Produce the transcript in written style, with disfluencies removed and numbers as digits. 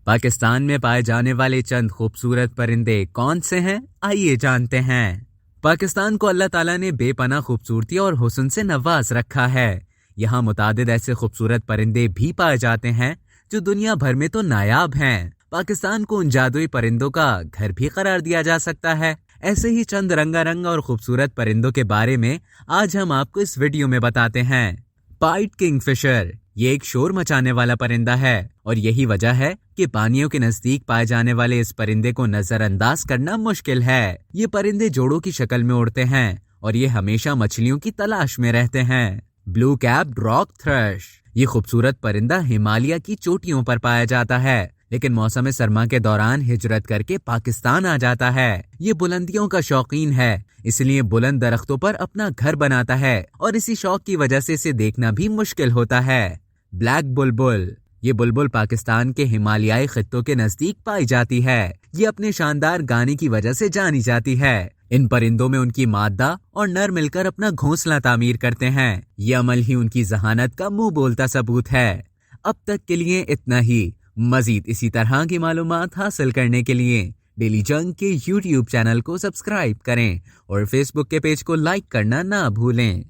पाकिस्तान में पाए जाने वाले चंद खूबसूरत परिंदे कौन से हैं, आइए जानते हैं। पाकिस्तान को अल्लाह ताला ने बेपनाह खूबसूरती और हुस्न से नवाज रखा है। यहाँ मुतादिद ऐसे खूबसूरत परिंदे भी पाए जाते हैं जो दुनिया भर में तो नायाब हैं। पाकिस्तान को उन जादुई परिंदों का घर भी करार दिया जा सकता है। ऐसे ही चंद रंगारंग और खूबसूरत परिंदों के बारे में आज हम आपको इस वीडियो में बताते हैं। पाइट किंगफिशर ये एक शोर मचाने वाला परिंदा है और यही वजह है कि पानियों के नजदीक पाए जाने वाले इस परिंदे को नजरअंदाज करना मुश्किल है। ये परिंदे जोड़ों की शक्ल में उड़ते हैं और ये हमेशा मछलियों की तलाश में रहते हैं। ब्लू कैप्ड रॉक थ्रश ये खूबसूरत परिंदा हिमालय की चोटियों पर पाया जाता है, लेकिन मौसम सरमा के दौरान हिजरत करके पाकिस्तान आ जाता है। ये बुलंदियों का शौकीन है, इसलिए बुलंद दरख्तों पर अपना घर बनाता है और इसी शौक की वजह से इसे देखना भी मुश्किल होता है। ब्लैक बुलबुल ये बुलबुल पाकिस्तान के हिमालयाई खित्तों के नजदीक पाई जाती है। ये अपने शानदार गाने की वजह से जानी जाती है। इन परिंदों में उनकी मादा और नर मिलकर अपना घोंसला तामीर करते हैं। ये अमल ही उनकी जहानत का मुंह बोलता सबूत है। अब तक के लिए इतना ही। मजीद इसी तरह की मालूमात हासिल करने के लिए डेली जंग के YouTube चैनल को सब्सक्राइब करें और Facebook के पेज को लाइक करना ना भूलें।